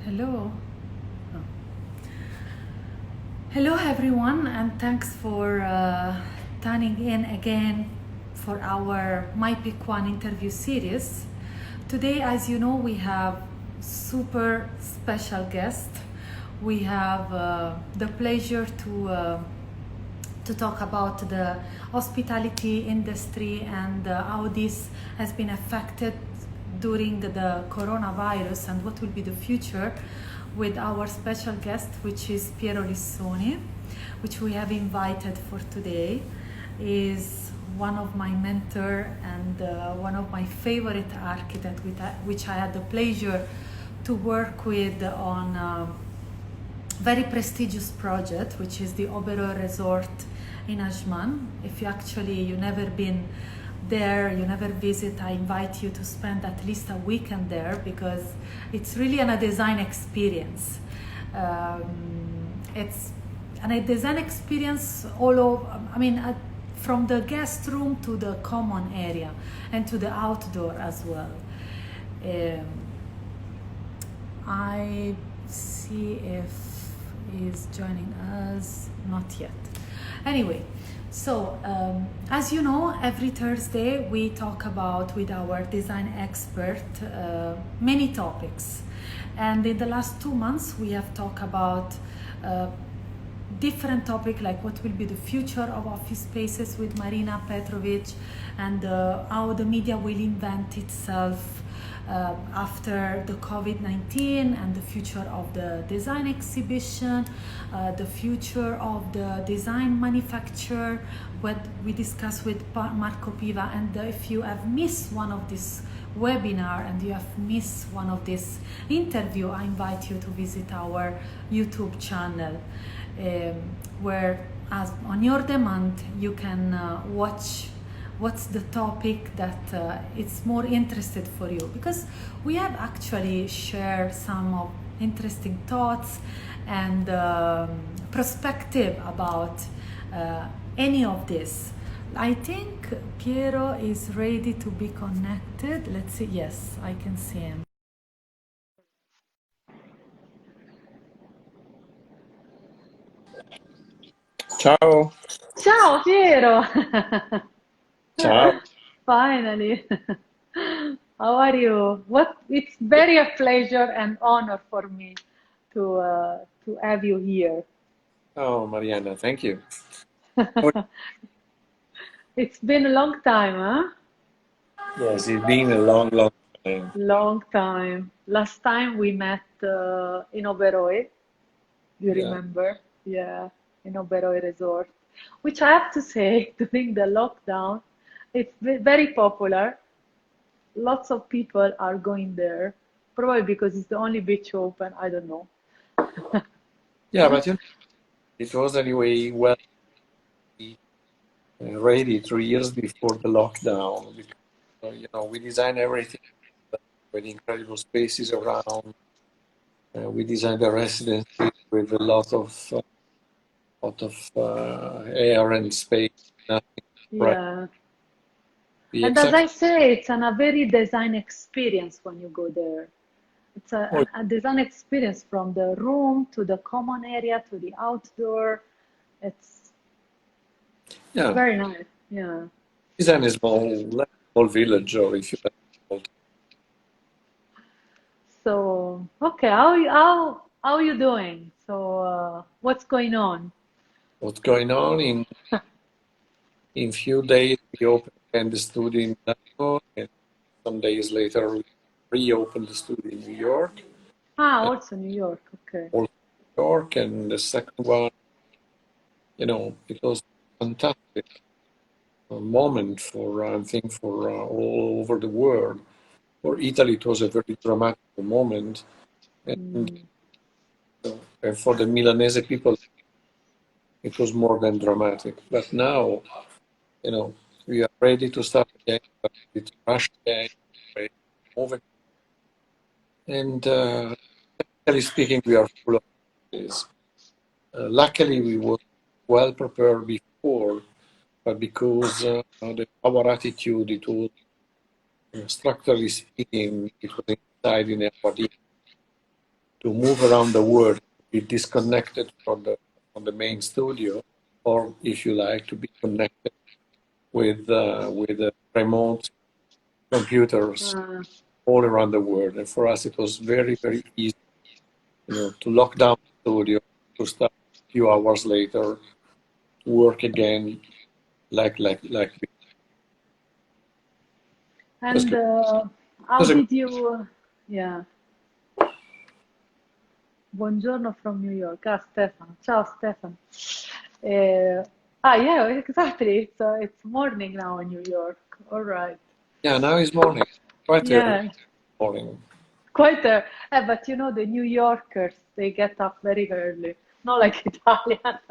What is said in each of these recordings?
Hello. Oh. Hello, everyone, and thanks for tuning in again for our My Pick One interview series. Today, as you know, we have super special guest. We have the pleasure to talk about the hospitality industry and how this has been affected during the coronavirus and what will be the future with our special guest, which is Piero Lissoni, which we have invited for today. Is one of my mentor and one of my favorite architects, which I had the pleasure to work with on very prestigious project, which is the Oberoi Resort in Ajman. If you never been there, you never visit, I invite you to spend at least a weekend there because it's really a design experience. It's a design experience all over, from the guest room to the common area and to the outdoor as well. I see if he's joining us, not yet. Anyway, so as you know, every Thursday we talk about with our design expert many topics, and in the last 2 months we have talked about different topic like what will be the future of office spaces with Marina Petrovic, and how the media will invent itself after the COVID-19, and the future of the design exhibition, the future of the design manufacture, what we discussed with Marco Piva. And if you have missed one of this webinar and you have missed one of this interview, I invite you to visit our YouTube channel, where as on your demand you can watch what's the topic that it's more interested for you, because we have actually shared some of interesting thoughts and perspective about any of this. I think Piero is ready to be connected. Let's see. Yes, I can see him. Ciao. Ciao Piero. Ciao. Finally. How are you? It's very a pleasure and honor for me to have you here. Oh, Mariana, thank you. Oh, It's been a long time, huh? yes, it's been a long, long time. Long time. Last time we met in Oberoi. You Yeah. remember? Yeah, in Oberoi Resort, which I have to say, during the lockdown, it's very popular. Lots of people are going there, probably because it's the only beach open. I don't know. Yeah, but it was anyway well ready 3 years before the lockdown because we designed everything with incredible spaces around. We designed the residency with a lot of air and space. Nothing right. Yeah. Be And as I exact. say, it's a very design experience when you go there. It's Oh, a design experience from the room to the common area to the outdoor. It's yeah. very nice. Yeah. Design a small village, or if you like, small. So, okay, how you doing? So, what's going on? What's going on in few days we open again the studio in Milano, and some days later we reopen the studio in New York. Ah, And also New York. Okay. also New York, and the second one, it was fantastic moment for I think for all over the world. For Italy, it was a very dramatic moment, and, Mm. and for the Milanese people, it was more than dramatic. But now, we are ready to start again, ready to rush again, ready to move again. And technically speaking, we are full of this. Luckily, we were well prepared before, but because our attitude, it was structurally speaking, it was inside in our DNA to move around the world, be disconnected from the main studio, or if you like, to be connected with remote computers all around the world. And for us, it was very, very easy, to lock down the studio, to start a few hours later, work again, like. And how did you? Yeah. Buongiorno from New York. Ah, Stefano. Ciao, Stefano. Yeah, exactly. It's morning now in New York. All right. Yeah, now it's morning. Quite early morning. Quite early. But the New Yorkers, they get up very early. Not like Italians.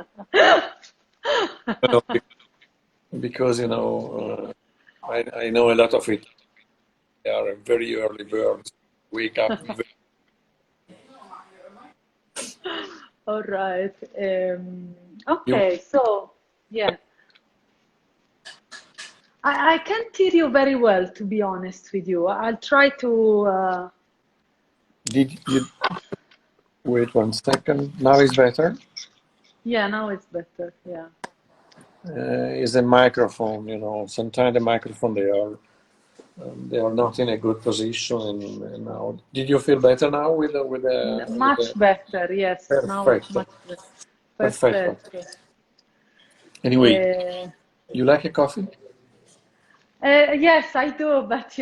Because, I know a lot of it. They are very early birds. Wake up. All right. Okay, so, yeah. I can't hear you very well, to be honest with you. I'll try to... Did you... Wait 1 second. Now it's better? Yeah, now it's better, yeah. Is a microphone, sometimes the microphone, they are not in a good position. And now, did you feel better now with the Much better, yes. Perfect. Now it's much better. Perfect. Anyway, you like a coffee? Yes, I do, but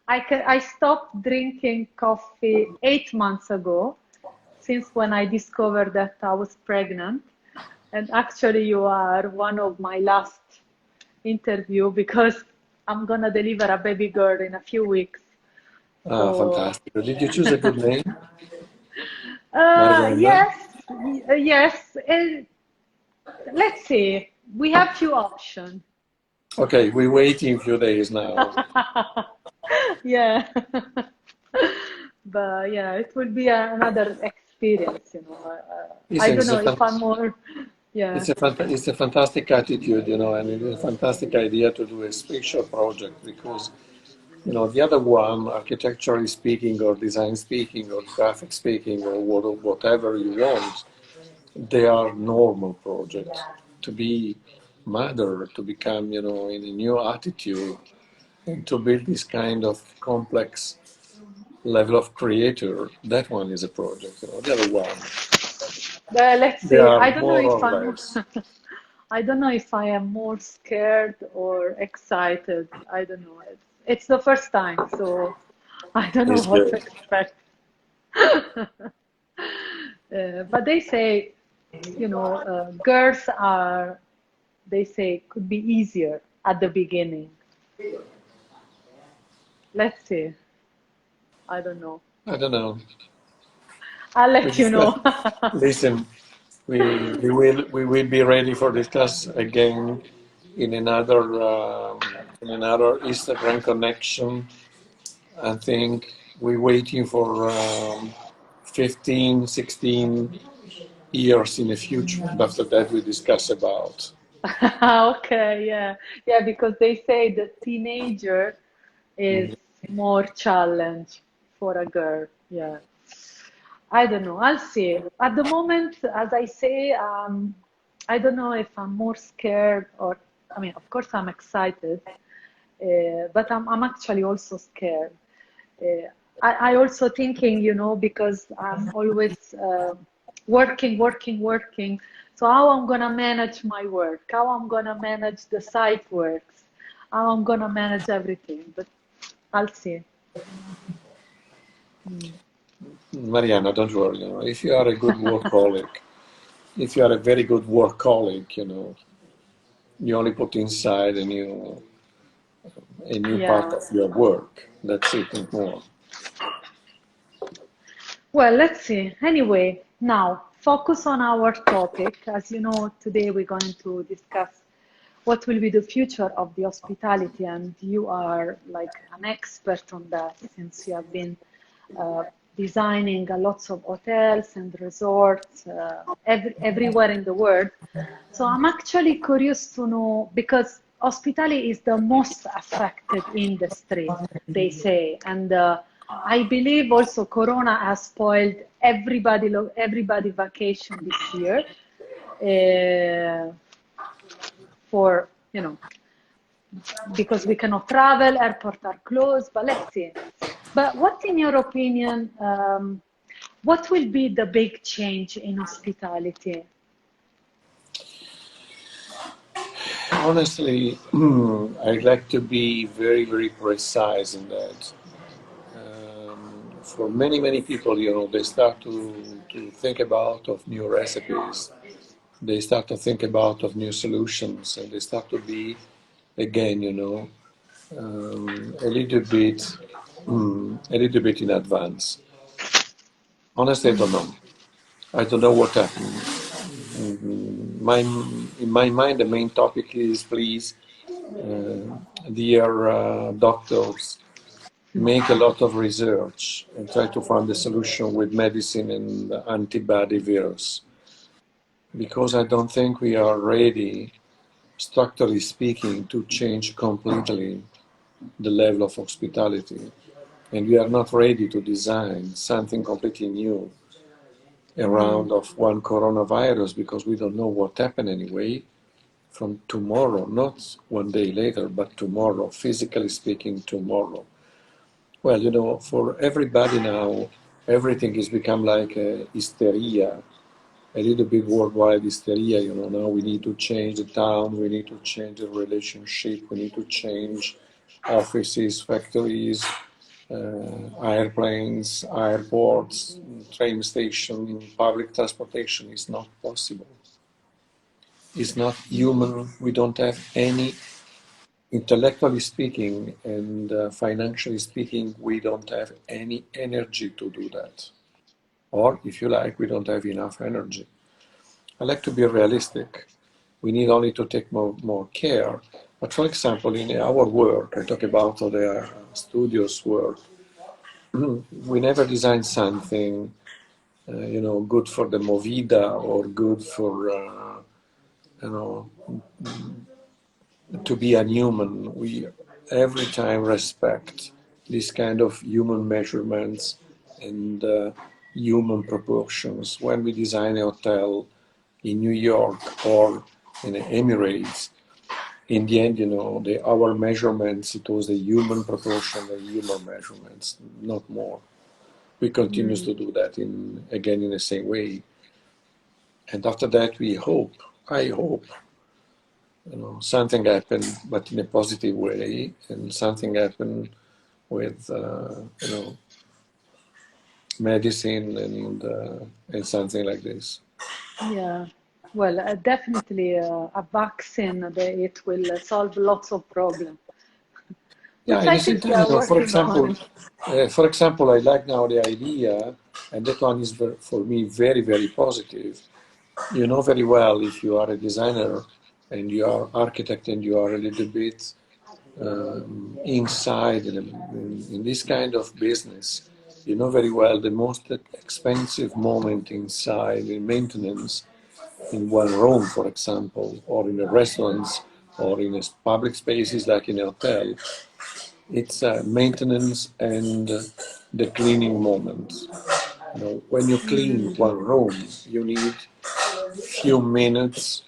I stopped drinking coffee 8 months ago, since when I discovered that I was pregnant. And actually, you are one of my last interview because I'm gonna deliver a baby girl in a few weeks. Fantastic. Did you choose a good name? Yes. Let's see. We have few options. Okay, we're waiting a few days now. Yeah. But yeah, it will be another experience, I don't know if I'm more... Yeah. It's a fantastic attitude, and it's a fantastic idea to do a spatial project because, the other one, architecturally speaking or design speaking or graphic speaking or whatever you want, they are normal projects. To be mother, to become, in a new attitude, and to build this kind of complex level of creator, that one is a project. The other one, Let's see. they are I don't know more if or I'm... less. I don't know if I am more scared or excited. I don't know. It's the first time, so I don't know It's what good. to expect. But they say, girls are, they say, could be easier at the beginning. Let's see. I don't know. I don't know. I'll let you know. Listen, we will be ready for discuss again in another Instagram connection. I think we're waiting for 15, 16 years in the future. And after that, we discuss about. Okay, yeah, because they say the teenager is more challenge for a girl. Yeah, I don't know. I'll see. At the moment, as I say, I don't know if I'm more scared or, I mean, of course, I'm excited, but I'm actually also scared. I also thinking, because I'm always working. So how I'm gonna manage my work? How I'm gonna manage the site works? How I'm gonna manage everything? But I'll see. Mariana, don't worry. If you are a good workaholic, if you are a very good workaholic, you only put inside a new part of your work. That's it and more. Well, let's see. Anyway, now focus on our topic. As you know, today we're going to discuss what will be the future of the hospitality, and you are like an expert on that since you have been designing lots of hotels and resorts everywhere in the world. So I'm actually curious to know, because hospitality is the most affected industry, they say, and I believe also Corona has spoiled everybody vacation this year for, because we cannot travel, airports are closed, but let's see. But what, in your opinion, what will be the big change in hospitality? Honestly, I'd like to be very, very precise in that. For many, many people, they start to think about of new recipes. They start to think about of new solutions, and they start to be, again, a little bit, a little bit in advance. Honestly, I don't know. I don't know what happened. My, in my mind, the main topic is, please, dear doctors, make a lot of research and try to find a solution with medicine and antibody virus. Because I don't think we are ready, structurally speaking, to change completely the level of hospitality. And we are not ready to design something completely new around of one coronavirus, because we don't know what happened anyway from tomorrow, not one day later, but tomorrow, physically speaking, tomorrow. Well, for everybody now, everything has become like a hysteria, a little bit worldwide hysteria. Now we need to change the town, we need to change the relationship, we need to change offices, factories, airplanes, airports, train station, public transportation is not possible. It's not human. We don't have any, intellectually speaking and financially speaking, we don't have any energy to do that. Or, if you like, we don't have enough energy. I like to be realistic. We need only to take more care. But for example, in our work, I talk about the studios work, we never design something, good for the movida or good for, you know, to be a human. We every time respect this kind of human measurements and human proportions. When we design a hotel in New York or in the Emirates, in the end, our measurements, it was the human proportion, the human measurements, not more. We continue to do that again in the same way. And after that, I hope, something happened, but in a positive way, and something happened with, medicine and something like this. Yeah, well, definitely a vaccine, it will solve lots of problems, Yeah, which at I the same think we time, are working on it. for example, I like now the idea, and that one is for me very, very positive. You know very well if you are a designer and you are architect and you are a little bit inside in this kind of business, you know very well the most expensive moment inside in maintenance in one room, for example, or in a restaurants or in a public spaces like in a hotel, it's maintenance and the cleaning moment. When you clean one room, you need few minutes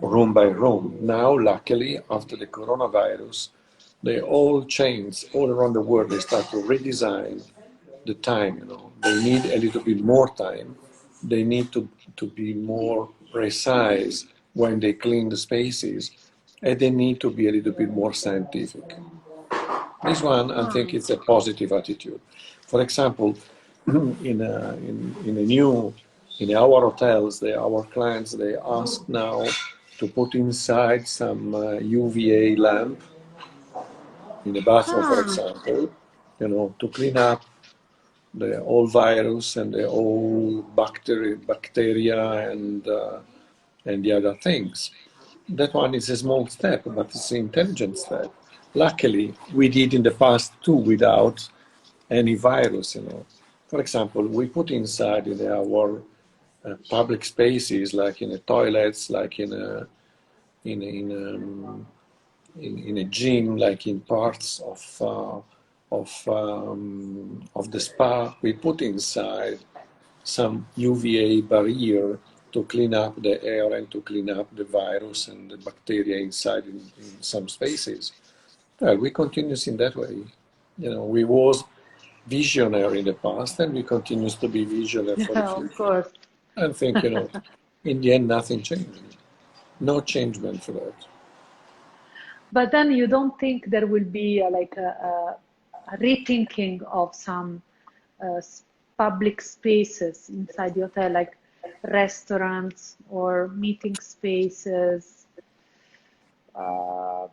room by room. Now, luckily, after the coronavirus, they all changed all around the world. They start to redesign the time. They need a little bit more time. They need to be more precise when they clean the spaces, and they need to be a little bit more scientific. This one, I think, it's a positive attitude. For example, in our hotels, our clients, they ask now to put inside some UVA lamp in the bathroom, for example, to clean up the old virus and the old bacteria and the other things. That one is a small step, but it's an intelligent step. Luckily, we did in the past too without any virus. For example, we put inside in our public spaces, like in the toilets, like in in a gym, like in parts of the spa, we put inside some UVA barrier to clean up the air and to clean up the virus and the bacteria inside in some spaces. Well, we continue in that way. You know, we was visionary in the past and we continue to be visionary for the Yeah, of future. course. I think, you know, in the end, nothing changed. No changement for that. But then you don't think there will be a rethinking of some uh, s- public spaces inside the hotel, like restaurants or meeting spaces, uh,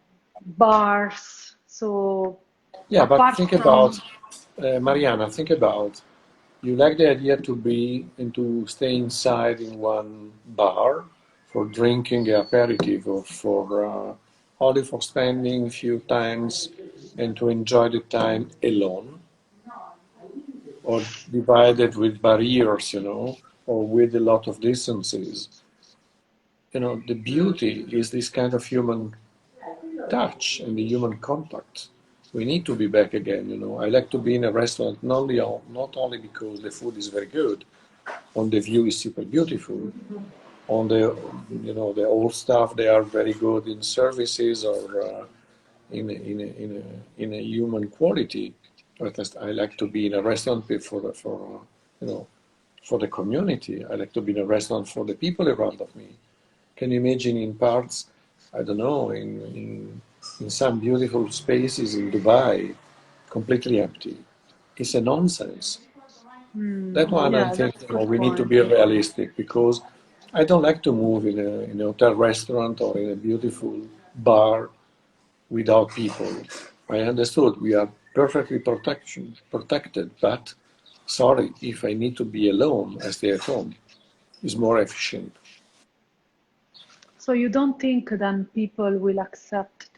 bars. So Yeah, but apart think about, from, Mariana, think about, you like the idea to be and to stay inside in one bar for drinking aperitif or for only for spending a few times and to enjoy the time alone or divided with barriers, you know, or with a lot of distances. You know, the beauty is this kind of human touch and the human contact. We need to be back again, you know. I like to be in a restaurant not only because the food is very good, on the view is super beautiful, on the you know the old staff they are very good in services or in a human quality. But I like to be in a restaurant for you know for the community. I like to be in a restaurant for the people around of me. Can you imagine in parts, I don't know, in some beautiful spaces in Dubai, completely empty? It's a nonsense. That one, I yeah, think, that's a you know, good we need to point. be realistic because I don't like to move in a hotel restaurant or in a beautiful bar without people. I understood we are perfectly protected, but sorry, if I need to be alone, I stay at home. It's more efficient. So you don't think then people will accept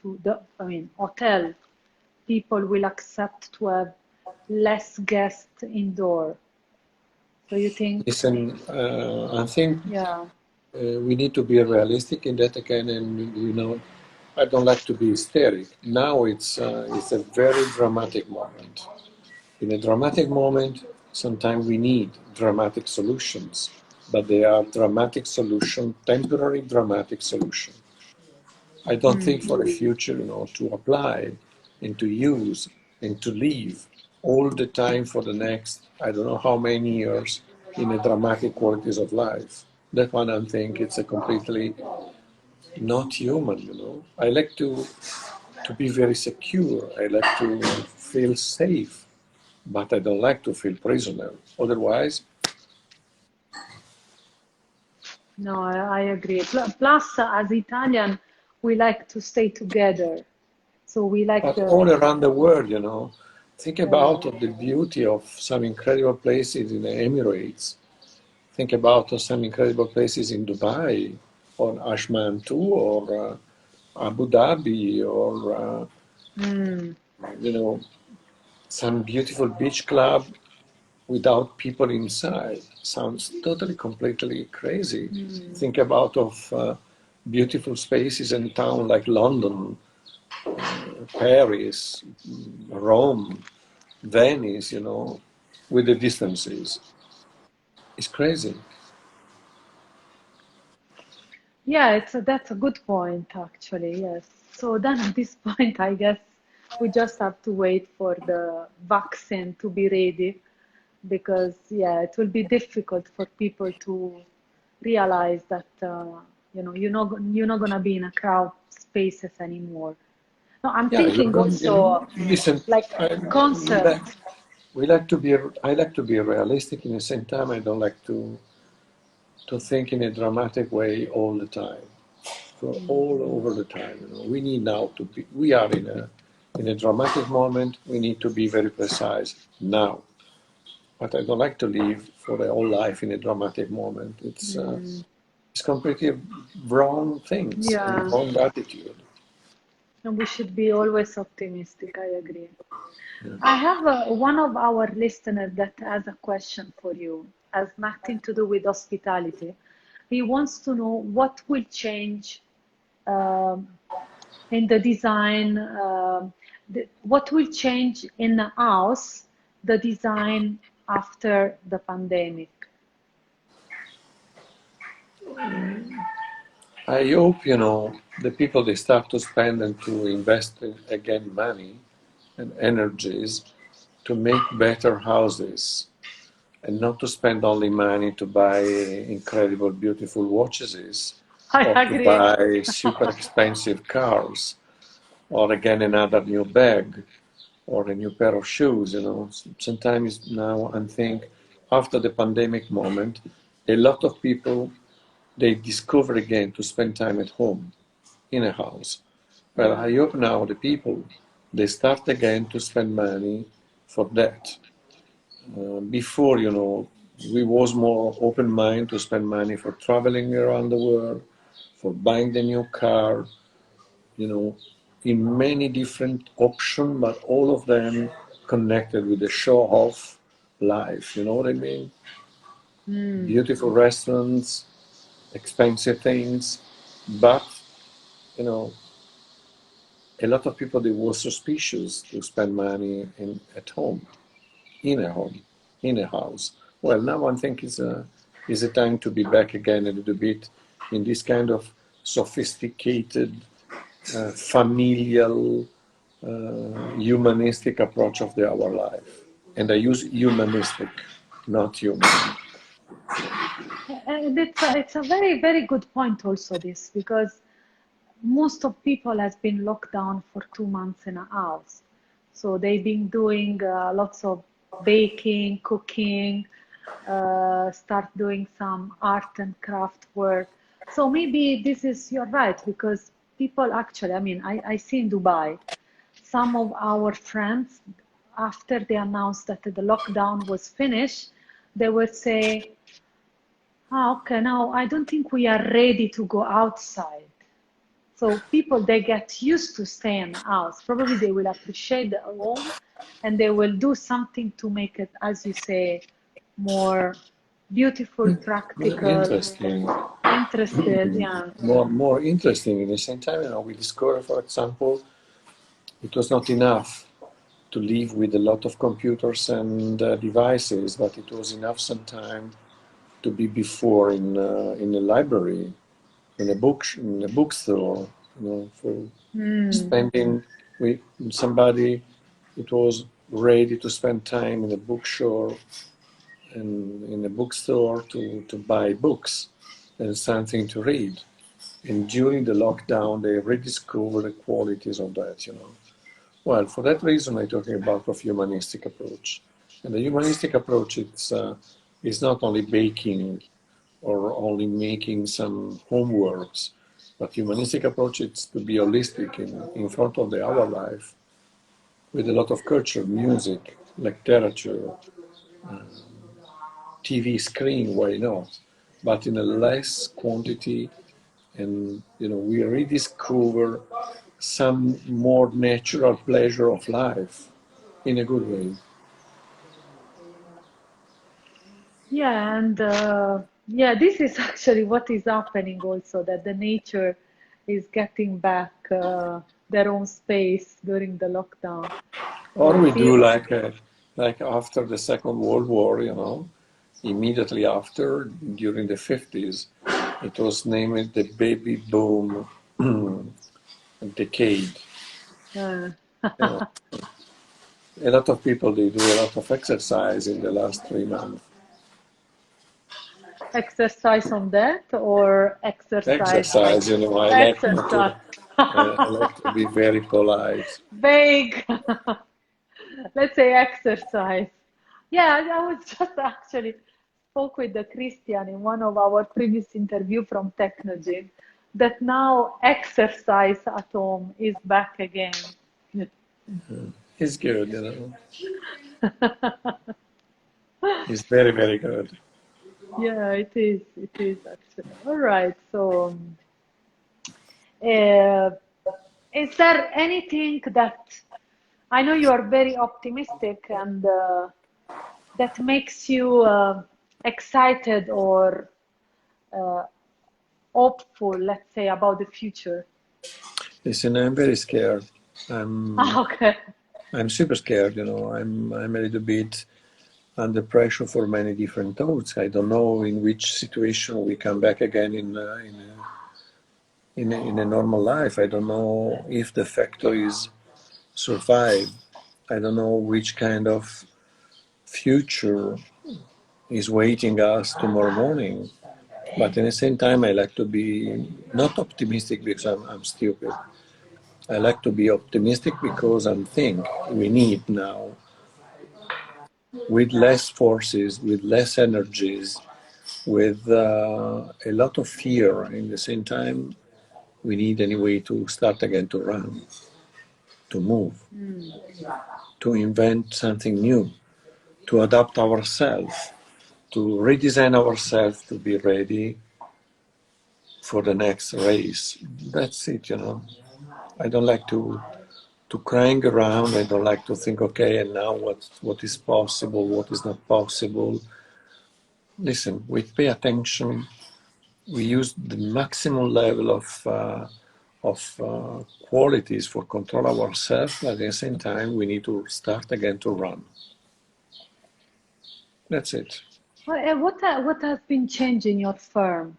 hotel people will accept to have less guests indoor. So you think, Listen, I think yeah, we need to be realistic in that again, and you know, I don't like to be hysteric. Now it's a very dramatic moment. In a dramatic moment, sometimes we need dramatic solutions, but they are dramatic solution, temporary dramatic solution. I don't think for the future, you know, to apply and to use and to live all the time for the next, I don't know how many years in a dramatic qualities of life. That one I think it's a completely not human, you know. I like to be very secure. I like to feel safe, but I don't like to feel prisoner. Otherwise, no, I agree. Plus, as Italian, we like to stay together. So we like but all around the world, you know, think uh, about the beauty of some incredible places in the Emirates. Think about some incredible places in Dubai, or Ashman too, or Abu Dhabi, or mm, you know, some beautiful beach club without people inside. Sounds totally, completely crazy. Think about of beautiful spaces in town like London, Paris, Rome, Venice. You know, with the distances, it's crazy. yeah, that's a good point actually. Yes. So then at this point, I guess we just have to wait for the vaccine to be ready because yeah, it will be difficult for people to realize that you're not gonna be in a crowd spaces anymore. No, I'm Yeah, you're thinking going. You also listen, like I, we concert. like we like to be. I like to be realistic. In the same time, I don't like to think in a dramatic way all the time. For all over the time, you know, we need now to be. We are in a dramatic moment. We need to be very precise now. But I don't like to live for the whole life in a dramatic moment. It's completely wrong things and Yeah, wrong attitude. and we should be always optimistic. I agree. I have one of our listeners that has a question for you, has nothing to do with hospitality. He wants to know what will change um, in the design, what will change in the house, the design after the pandemic. I hope, the people, they start to spend and to invest again money and energies to make better houses and not to spend only money to buy incredible, beautiful watches I or to agree. buy super expensive cars or again another new bag or a new pair of shoes. Sometimes now I think after the pandemic moment, a lot of people, they discover again to spend time at home in a house. Well, Yeah. I hope now the people, they start again to spend money for that. Before, we was more open mind to spend money for traveling around the world, for buying the new car, you know, in many different options, but all of them connected with the show off life. You know what I mean? Mm. Beautiful restaurants, expensive things, but you know, a lot of people, they were suspicious to spend money at home, in a home, in a house. Well, now I think is a time to be back again a little bit in this kind of sophisticated, familial, humanistic approach of our life. And I use humanistic, not human. And it's a very, very good point also this, because most of people has been locked down for 2 months in a house. So they've been doing lots of baking, cooking, start doing some art and craft work. So maybe this is, you're right, because people actually, I mean, I see in Dubai, some of our friends, after they announced that the lockdown was finished, they would say, okay, now I don't think we are ready to go outside. So people, they get used to stay in the house. Probably they will appreciate the home and they will do something to make it, as you say, more beautiful, practical, Interesting. interested. Yeah. More interesting. In the same time, we discovered, for example, it was not enough to live with a lot of computers and devices, but it was enough sometime to be before in a library, in a bookstore, for Mm. spending with somebody. It was ready to spend time in a bookstore and in a bookstore to buy books and something to read. And during the lockdown, they rediscovered the qualities of that. Well, for that reason, I'm talking about of humanistic approach. And the humanistic approach, is not only baking or only making some homeworks, but humanistic approach is to be holistic in front of our life with a lot of culture, music, literature, TV screen, why not? But in a less quantity, and we rediscover some more natural pleasure of life in a good way. Yeah, and yeah, this is actually what is happening also, that the nature is getting back their own space during the lockdown. Or we do People, like after the Second World War, immediately after, during the 50s, it was named the baby boom decade. uh, You know, a lot of people, they do a lot of exercise in the last 3 months. exercise on that or exercise like Exercise, I like not to. exercise. I like to be very polite. Vague. Let's say exercise. Yeah, I was just actually spoke with the Christian in one of our previous interview from Technology that now exercise at home is back again. It's good. It's very, very good. Yeah, it is. It is actually. All right. So, uh, is there anything that I know you are very optimistic and that makes you excited or uh, hopeful, let's say, about the future? Listen, I'm very scared. I'm Okay. I'm super scared. I'm a little bit. under pressure for many different thoughts. I don't know in which situation we come back again in a normal life. I don't know if the factories survive. I don't know which kind of future is waiting us tomorrow morning. But at the same time, I like to be not optimistic because I'm stupid. I like to be optimistic because I think we need now, with less forces, with less energies, with a lot of fear in the same time, we need anyway to start again to run, to move, to invent something new, to adapt ourselves, to redesign ourselves to be ready for the next race. That's it, you know. I don't like to crying around. I don't like to think, okay, and now what is possible, what is not possible. Listen, we pay attention. We use the maximum level of qualities for control ourselves. But at the same time, we need to start again to run. That's it. What has been changing your firm,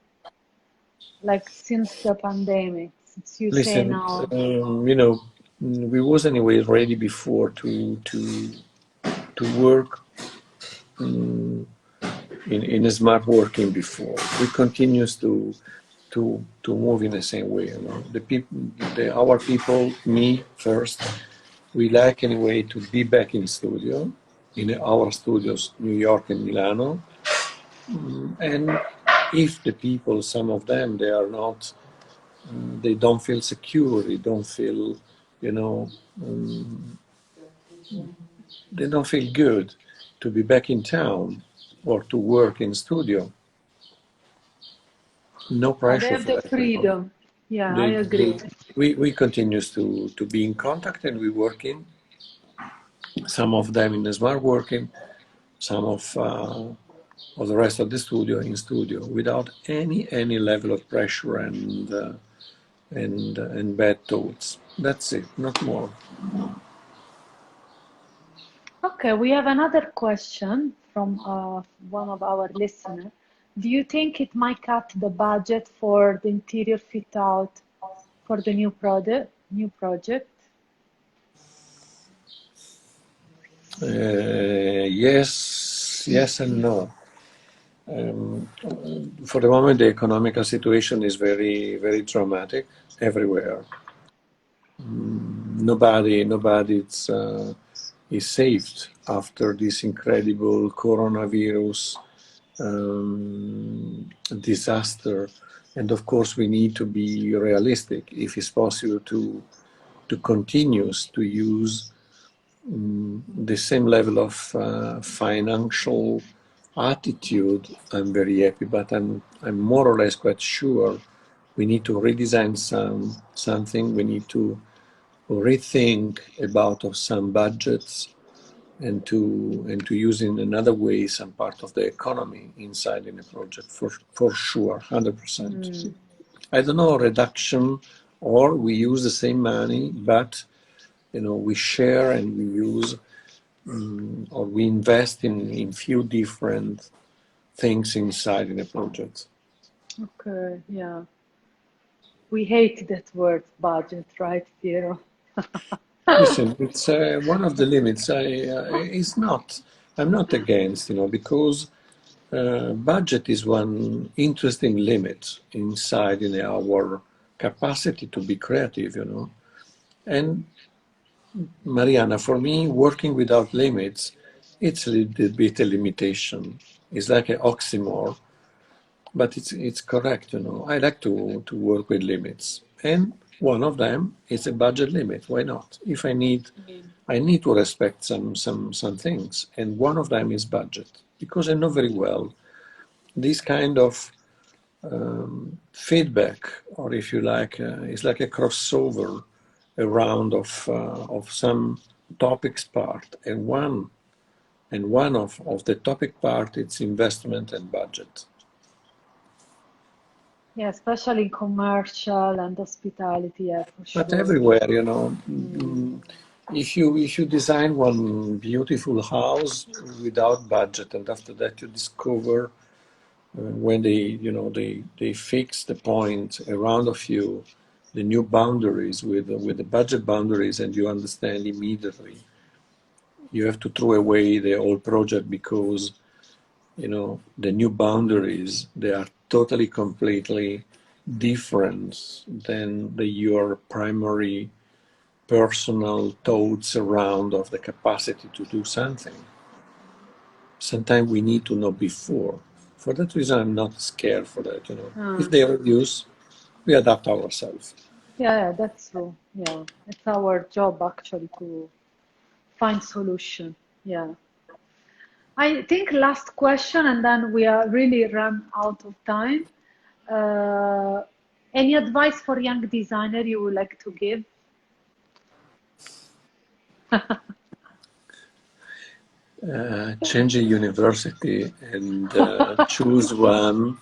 like since the pandemic? Since you say Listen, now, you know, we was anyway ready before to work in a smart working before. We continues to move in the same way. You know, the people, our people, me first. We like anyway to be back in studio, in our studios, New York and Milano. And if the people, some of them, they are not, they don't feel secure, they don't feel, you know, they don't feel good to be back in town or to work in studio. No they pressure have for the that. You know. freedom. Yeah, I They, agree. we continues to be in contact and we working. Some of them in the smart working, some of the rest of the studio in studio without any level of pressure and bad thoughts. That's it, not more. Okay, we have another question from one of our listeners. Do you think it might cut the budget for the interior fit out for the new product, new project? Yes and no. For the moment, the economical situation is very dramatic everywhere. Nobody is saved after this incredible coronavirus disaster. And of course, we need to be realistic if it's possible to continue to use the same level of financial attitude. I'm very happy, but I'm more or less quite sure we need to redesign something. We need to rethink about of some budgets and to use in another way some part of the economy inside in a project for sure, 100%. I don't know, reduction, or we use the same money, but you know we share and we use or we invest in few different things inside in a project. Okay, yeah. We hate that word budget, right, Piero? Listen, it's one of the limits. It's not. I'm not against, you know, because budget is one interesting limit inside in our capacity to be creative, you know. And Mariana, for me, working without limits, it's a little bit a limitation. It's like an oxymoron, but it's correct, you know. I like to work with limits, and one of them is a budget limit. Why not? If I need to respect some things, and one of them is budget because I know very well this kind of feedback, or if you like, it's like a crossover around of some topics part, and one of the topic part it's investment and budget. Yeah, especially in commercial and hospitality, yeah, for But sure. everywhere, you know, if you design one beautiful house without budget, and after that you discover when they fix the point around of you, the new boundaries with the budget boundaries, and you understand immediately you have to throw away the old project because the new boundaries, they are totally completely different than your primary personal thoughts around of the capacity to do something. Sometimes we need to know before. For that reason, I'm not scared for that. If they reduce, we adapt ourselves. Yeah, that's true. Yeah, it's our job actually to find solution. Yeah. I think last question, and then we are really run out of time. Uh, any advice for young designer you would like to give? Change a university and choose one.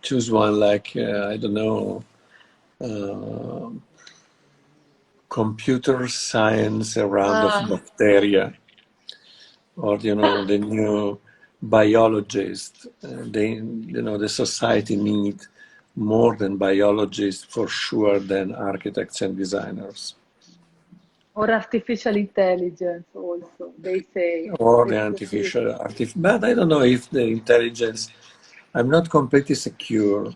Choose one like I don't know, uh, computer science around of bacteria, or the new biologist. The society need more than biologists for sure than architects and designers. Or artificial intelligence also, they say. Or the It's the future. but I don't know if the intelligence. I'm not completely secure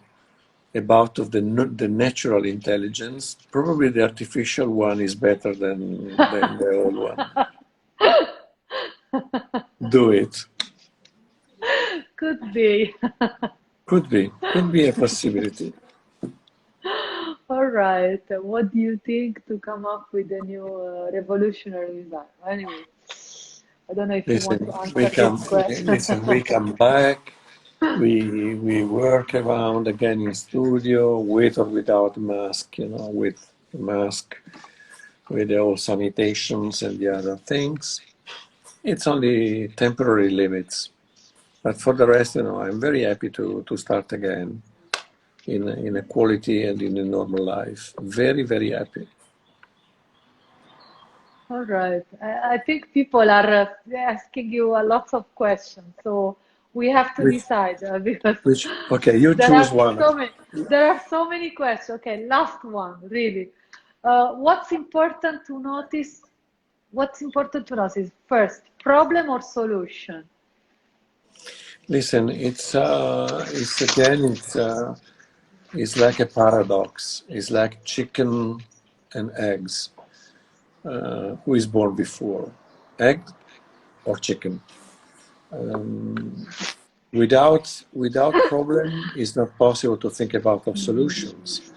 about of the natural intelligence. Probably the artificial one is better than the old one. Do it. Could be. Could be a possibility. All right. What do you think to come up with a new revolutionary design? Anyway, I don't know if you want Listen, to answer this question. we come back. We work around again in studio with or without mask. With mask, with all sanitations and the other things. It's only temporary limits. But for the rest, I'm very happy to start again in a quality and in a normal life. Very, very happy. All right. I think people are asking you a lot of questions, so we have to Which, decide because okay, you there are choose one. so many. There are so many questions. Okay, last one, really. What's important to notice? What's important to notice first, problem or solution? Listen, it's like a paradox. It's like chicken and eggs. Who is born before, egg or chicken? Without problem, it's not possible to think about of solutions,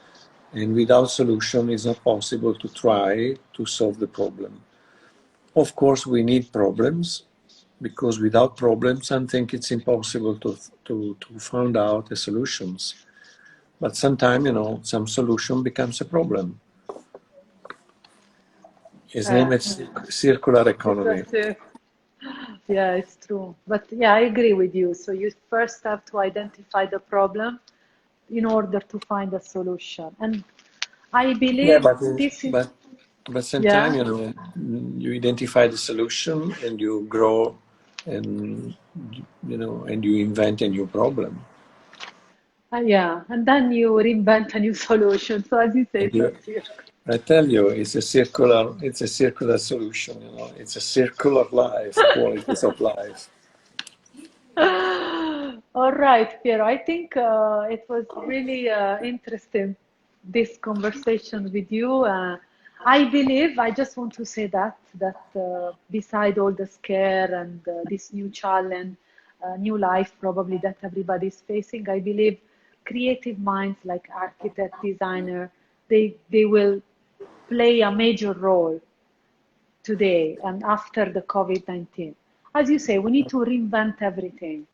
and without solution, it's not possible to try to solve the problem. Of course, we need problems because without problems, I think it's impossible to find out the solutions. But sometimes, some solution becomes a problem. His name is circular economy. Yeah, it's true. But yeah, I agree with you. So you first have to identify the problem in order to find a solution. And I Yeah, believe this is, but sometimes, yeah, you identify the solution and you grow, and and you invent a new problem. yeah. And then you reinvent a new solution. So as you say, And it's a you, circle. I tell you, it's a circular solution. It's a circular life, qualities of life. All right, Piero. I think it was really interesting, this conversation with you. I believe, I just want to say that beside all the scare and this new challenge, new life probably that everybody is facing, I believe creative minds like architect, designer, they will play a major role today and after the COVID-19. As you say, we need to reinvent everything.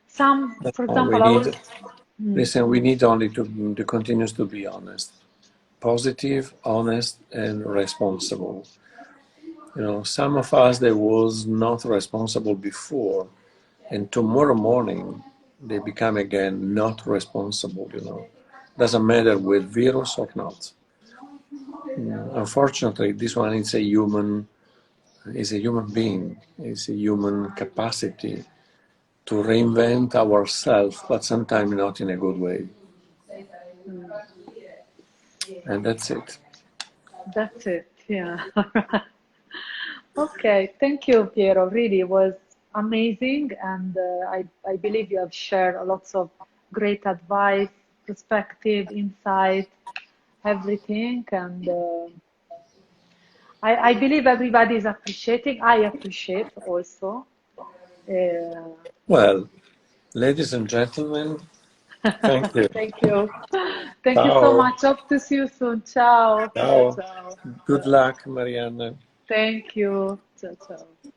Some, for We example, our, need, listen, we need only to continue to be honest, positive, honest, and responsible. Some of us that was not responsible before, and tomorrow morning they become again not responsible. Doesn't matter with virus or not. unfortunately, this one is a human being, is a human capacity to reinvent ourselves, but sometimes not in a good way. And that's it. That's it, yeah. Okay, thank you, Piero. Really, it was amazing, and I believe you have shared lots of great advice, perspective, insight, everything, and I believe everybody is appreciating. I appreciate also. Uh, Well, ladies and gentlemen, thank you. Thank you. Thank you so Ciao. much. Hope to see you soon. Ciao. Ciao, Ciao. ciao. Good luck, Marianne. Thank you. Ciao, ciao.